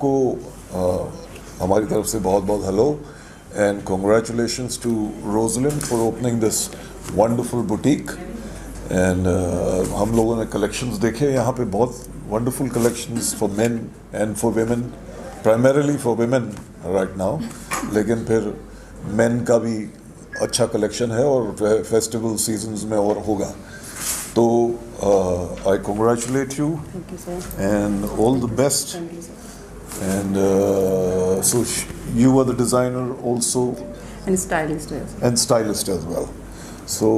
सबको हमारी तरफ से बहुत बहुत hello and congratulations to Roslin for opening this wonderful boutique and हम लोगों ने कलेक्शंस देखे यहाँ पे, बहुत wonderful collections for men and for women, primarily for women right now, लेकिन फिर मेन का भी अच्छा कलेक्शन है और फेस्टिवल सीजन्स में और होगा. तो I congratulate you and all the best. And so you were the designer also and stylist as well. So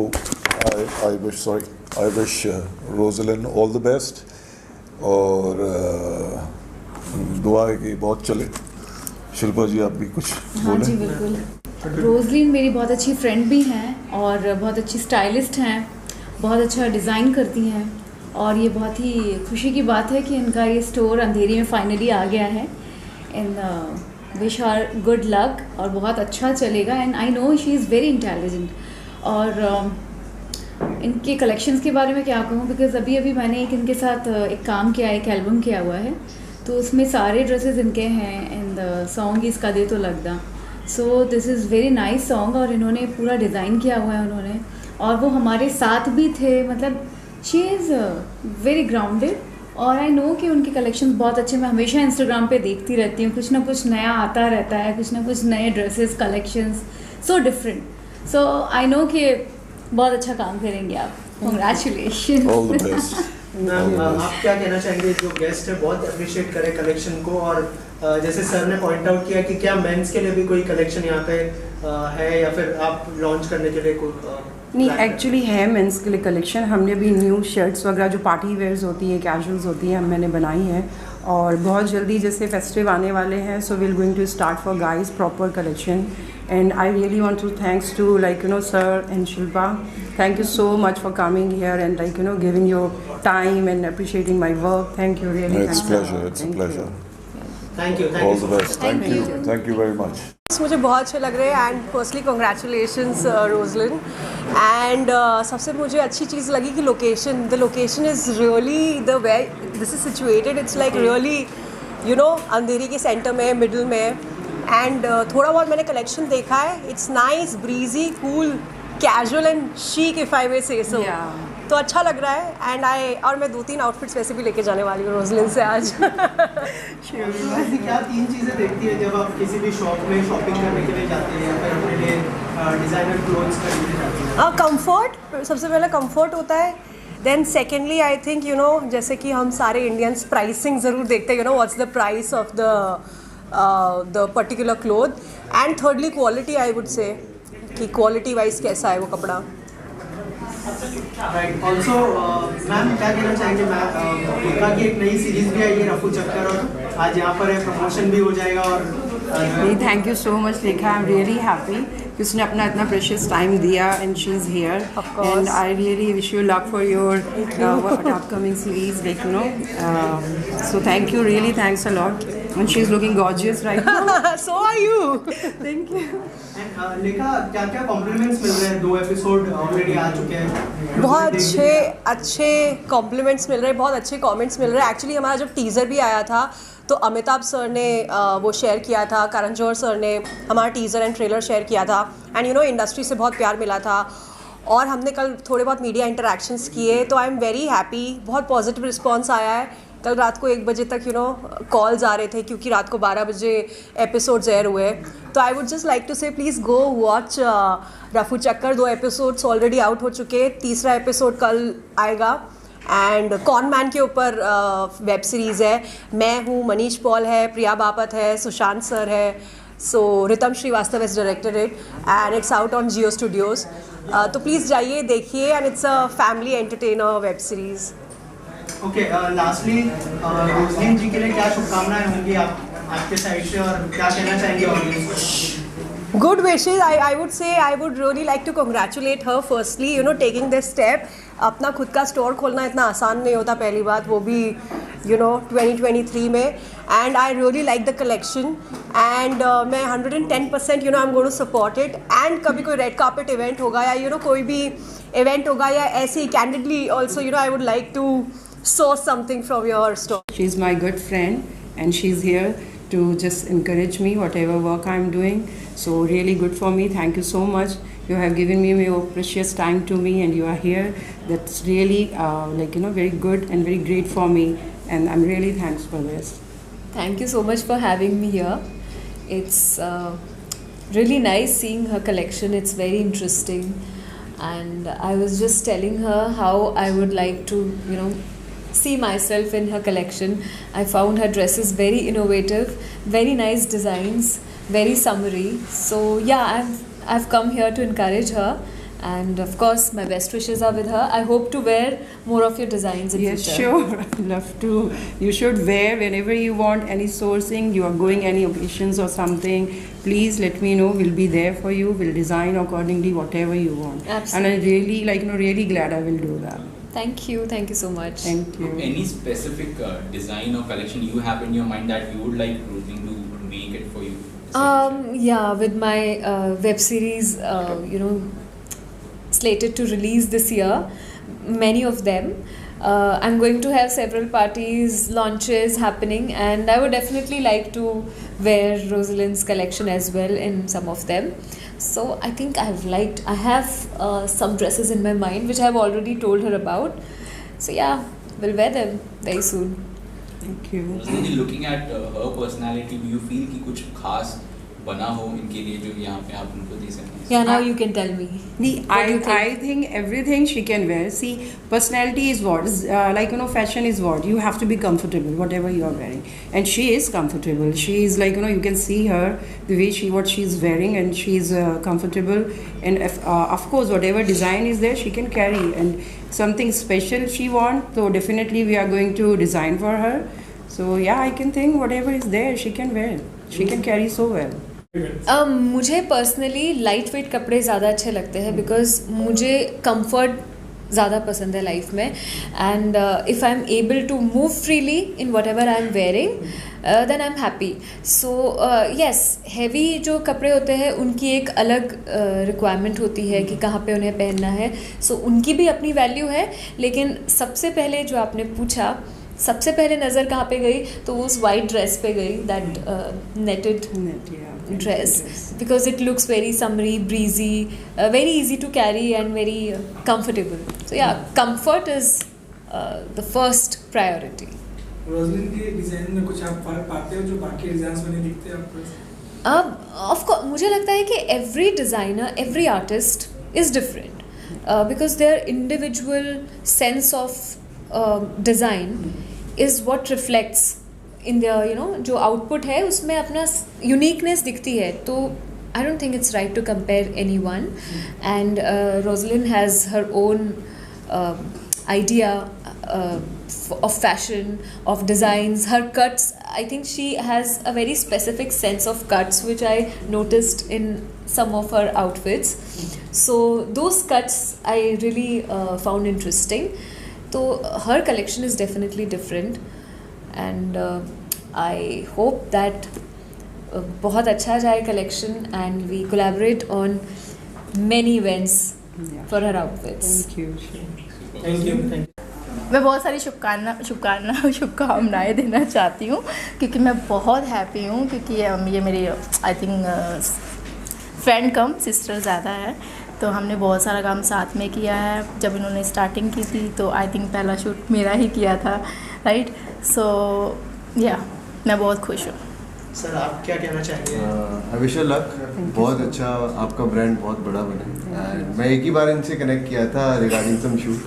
I wish Rosalind all the best और दुआ है कि बहुत चले. शिल्पा जी आप भी कुछ बोलें. हाँ जी बिल्कुल. रोजलिन मेरी बहुत अच्छी फ्रेंड भी हैं और बहुत अच्छी स्टाइलिस्ट हैं, बहुत अच्छा डिज़ाइन करती हैं और ये बहुत ही खुशी की बात है कि इनका ये स्टोर अंधेरी में फाइनली आ गया है. And wish her good luck और बहुत अच्छा चलेगा. And I know she is very intelligent. और इनके कलेक्शंस के बारे में क्या कहूँ, बिकॉज अभी मैंने इनके साथ एक काम किया है, एक एल्बम किया हुआ है, तो उसमें सारे ड्रेसेस इनके हैं. एंड द सॉन्ग इसका दे तो लगदा. So this is very nice song और इन्होंने पूरा डिज़ाइन किया हुआ है उन्होंने, और वो हमारे साथ भी थे. मतलब शी इज़ वेरी ग्राउंडेड और आई नो कि उनके कलेक्शन बहुत अच्छे. मैं हमेशा इंस्टाग्राम पे देखती रहती हूँ, कुछ ना कुछ नया आता रहता है, कुछ ना कुछ नए dresses collections, so different. So I know कि बहुत अच्छा काम करेंगे आप. Congratulation. All the best. Ma'am आप क्या कहना चाहेंगे, जो गेस्ट है बहुत अप्रिशिएट करे कलेक्शन को, और जैसे सर ने पॉइंट आउट किया कि क्या मेंस के लिए भी कोई कलेक्शन यहाँ पे है या फिर आप लॉन्च करने के लिए कोई नहीं, एक्चुअली है मेंस के लिए कलेक्शन. हमने भी न्यू शर्ट्स वगैरह जो पार्टी वेयर्स होती है, कैजुअल्स होती हैं, मैंने बनाई हैं और बहुत जल्दी जैसे फेस्टिव आने वाले हैं, so we are going to start for guys proper collection. And I really want to thanks to sir and Shilpa. Thank you so much for coming here and giving your time and appreciating my work. Thank you really. It's pleasure. Thank you. All the best. Thank you very much. मुझे बहुत अच्छे लग रहे हैं and firstly congratulations Rozlyn. And सबसे मुझे अच्छी चीज़ लगी कि the location is really the way this is situated. It's like really Andheri के सेंटर में, मिडिल में. एंड थोड़ा बहुत मैंने कलेक्शन देखा है. It's nice, breezy, cool, casual and chic if I may say so. तो अच्छा लग रहा है. एंड और मैं 2-3 आउटफिट्स वैसे भी लेके जाने वाली हूँ रोजलिन से आज. क्या 3 चीज़ें देखती है जब आप किसी भी शॉप में शॉपिंग करने के लिए जाते हैं या फिर अपने लिए डिज़ाइनर क्लोथ्स खरीदने जाते हैं? कंफर्ट, सबसे पहले कंफर्ट होता है. देन सेकेंडली आई थिंक जैसे कि हम सारे इंडियंस प्राइसिंग ज़रूर देखते हैं, what's the price of the particular cloth. And thirdly quality, I would say कि क्वालिटी वाइज कैसा है वो कपड़ा. राइट. ऑल्सो मैम क्या कहना चाहेंगे, देखा कि एक नई सीरीज भी आई है रफू चक्कर, और आज यहाँ पर है, प्रमोशन भी हो जाएगा. और thank you so much Rekha. I am really happy कि उसने अपना इतना प्रेशियस टाइम दिया and she is here. And I really wish you luck for your upcoming series. So thank you, really thanks a lot. And she's looking gorgeous right now. So are you. Thank you. लेखा क्या क्या compliments मिल रहे हैं? 2 episode already आ चुके हैं. बहुत अच्छे compliments मिल रहे हैं, बहुत अच्छे कमेंट्स मिल रहे हैं. एक्चुअली हमारा जब टीज़र भी आया था तो अमिताभ सर ने वो शेयर किया था, करण जौहर सर ने हमारा टीज़र एंड ट्रेलर शेयर किया था. एंड इंडस्ट्री से बहुत प्यार मिला था और हमने कल थोड़े बहुत मीडिया इंटरेक्शंस किए, तो आई एम वेरी हैप्पी. बहुत पॉजिटिव रिस्पॉन्स आया है. कल रात को 1 बजे तक कॉल्स आ रहे थे क्योंकि रात को 12 बजे एपिसोड्स एयर हुए. तो I would just like to say please go watch Rafu Chakkar. 2 episodes already out हो चुके, 3रा एपिसोड कल आएगा. एंड कॉन मैन के ऊपर वेब सीरीज़ है. मैं हूँ, मनीष पॉल है, प्रिया बापत है, सुशांत सर है. So Ritam Shrivastava has directed it and it's out on Jio studios. तो प्लीज़ जाइए, देखिए. And it's a family entertainer web series. Okay, lastly Rozlyn ji के लिए क्या शुभकामनाएं होंगी आपके साइड से, और क्या कहना चाहेंगे ऑडियंस को? Good wishes. I would say I would really like to congratulate her firstly, taking this step. अपना खुद का स्टोर खोलना इतना आसान नहीं होता, पहली बात, वो भी 2023 में. And I really like the collection and मैं 110% I am going to support it. And कभी कोई रेड कार्पेट इवेंट होगा या कोई भी इवेंट होगा या ऐसे ही candidly also I would like to source something from your store. She's my good friend and she's here to just encourage me whatever work I'm doing. So really good for me. Thank you so much. You have given me your precious time to me, and you are here. That's really very good and very great for me, and I'm really thanks for this. Thank you so much for having me here. It's really nice seeing her collection. It's very interesting, and I was just telling her how I would like to, see myself in her collection. I found her dresses very innovative, very nice designs, very summery. So yeah, I've come here to encourage her, and of course my best wishes are with her. I hope to wear more of your designs in Yes, future. sure. I'd love to. You should wear whenever you want, any sourcing, you are going any occasions or something. Please let me know. We'll be there for you. We'll design accordingly whatever you want. Absolutely. And I'm really, really glad I will do that. Thank you so much. Thank you. Any specific design or collection you have in your mind that you would like Rosaline to make it for you? Yeah, with my web series, slated to release this year, many of them. I'm going to have several parties, launches happening, and I would definitely like to wear Rosaline's collection as well in some of them. So I think I have some dresses in my mind which I've already told her about. So yeah, we'll wear them very soon. Thank you. Rosaline, looking at her personality, do you feel कि कुछ खास बना हो इनके लिए जो यहाँ पे आप उनको दे सकें? Yeah, now you can tell me. I think everything she can wear. See, personality is what? Fashion is what? You have to be comfortable, whatever you are wearing. And she is comfortable. She is you can see her, the way what she's wearing, and she's comfortable. And of course, whatever design is there, she can carry. And something special she wants, so definitely we are going to design for her. So yeah, I can think whatever is there, she can wear. She can carry so well. मुझे personally light weight कपड़े ज़्यादा अच्छे लगते हैं, because मुझे comfort ज़्यादा पसंद है लाइफ में. And if I am able to move freely in whatever I am wearing, then I am happy. So yes, heavy जो कपड़े होते हैं उनकी एक अलग रिक्वायरमेंट होती है कि कहाँ पे उन्हें पहनना है. सो उनकी भी अपनी वैल्यू है, लेकिन सबसे पहले जो आपने पूछा, सबसे पहले नज़र कहाँ पे गई, तो वो उस वाइट ड्रेस पे गई, that नेटेड dress, because it looks very summery, breezy, very easy to carry and very comfortable. So yeah, comfort is the first priority. Roslin के डिज़ाइन में कुछ आप फर्क पाते हो जो बाकी डिज़ाइन्स में नहीं दिखते आपको? Of course, मुझे लगता है कि every designer, every artist is different, because their individual sense of design is what reflects in their जो output है उसमें अपना uniqueness दिखती है. तो I don't think it's right to compare anyone. And Rosaline has her own idea of fashion, of designs, her cuts. I think she has a very specific sense of cuts which I noticed in some of her outfits. So those cuts I really found interesting. So her collection is definitely different, and I hope that बहुत अच्छा जाए collection, and we collaborate on many events for her outfits. Thank you. Thank you. मैं बहुत सारी शुभकामनाएं देना चाहती हूँ, क्योंकि मैं बहुत हैप्पी हूँ, क्योंकि ये मेरी I think friend come sister ज़्यादा है. तो हमने बहुत सारा काम साथ में किया है. जब इन्होंने स्टार्टिंग की थी तो आई थिंक पहला शूट मेरा ही किया था, राइट. सो या मैं बहुत खुश हूँ. सर, आप क्या कहना चाहेंगे? आई विश यू लक. बहुत अच्छा, आपका ब्रांड बहुत बड़ा बने. एंड मैं एक ही बार इनसे कनेक्ट किया था रिगार्डिंग सम शूट,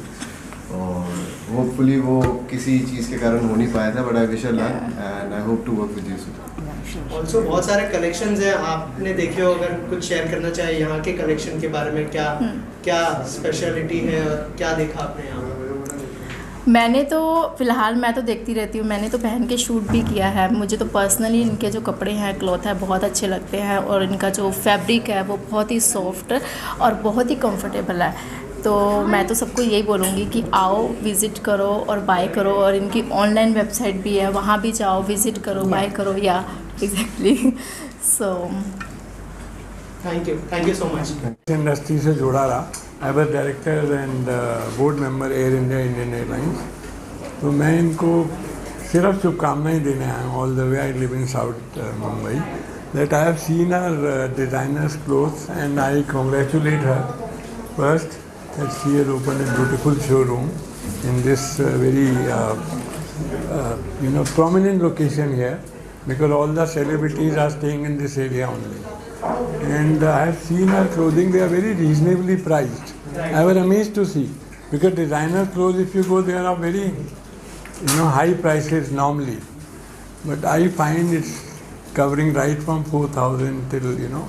और होपफुली वो किसी चीज़ के कारण हो नहीं पाया था, but I wish you luck and I hope to work with you soon. Also बहुत सारे कलेक्शंस हैं, आपने देखे हो, अगर कुछ शेयर करना चाहिए यहाँ के कलेक्शन के बारे में, क्या स्पेशलिटी है और क्या देखा आपने यहाँ? मैंने तो फ़िलहाल मैं तो देखती रहती हूँ, मैंने तो पहन के शूट भी किया है. मुझे तो पर्सनली इनके जो कपड़े हैं, क्लॉथ है, बहुत अच्छे लगते हैं, और इनका जो फैब्रिक है वो बहुत ही सॉफ्ट और बहुत ही कंफर्टेबल है. तो मैं तो सबको यही बोलूँगी कि आओ, विज़िट करो और बाय करो. और इनकी ऑनलाइन वेबसाइट भी है, वहाँ भी जाओ, विज़िट करो, बाय करो. या exactly. So thank you so much. Industry से जुड़ा रहा. I was director and board member air India, Indian airlines. तो मैं इनको सिर्फ शुभकामनाएं देने आया हूँ. All the way I live in south Mumbai. That I have seen her designer's clothes and I congratulate her first that she has opened a beautiful showroom in this very prominent location here, because all the celebrities are staying in this area only. And I have seen her clothing, they are very reasonably priced. I was amazed to see, because designer clothes, if you go, there are very high prices normally, but I find it's covering right from 4,000 till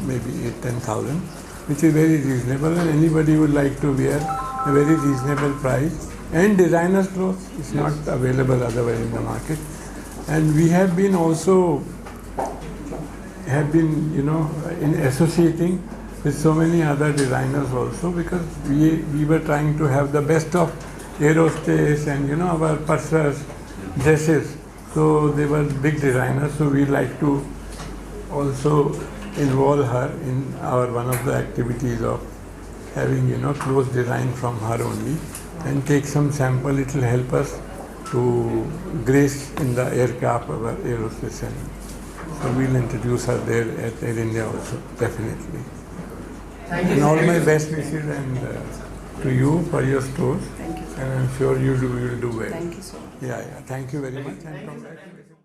maybe 8,000-10,000, which is very reasonable, and anybody would like to wear a very reasonable price. And designer's clothes is not available otherwise in the market. And we have been in associating with so many other designers also, because we were trying to have the best of aerospace and our pursers, dresses. So they were big designers, so we like to also involve her in one of the activities of having clothes designed from her only, and take some sample. It will help us to grace in the aircraft of our aerospace. So we'll introduce her there at Air India also, definitely. Thank you. And all my best wishes and to you for your stores. Thank you. And I'm sure you will do well. Thank you so much. Yeah. Thank you very much and congratulations.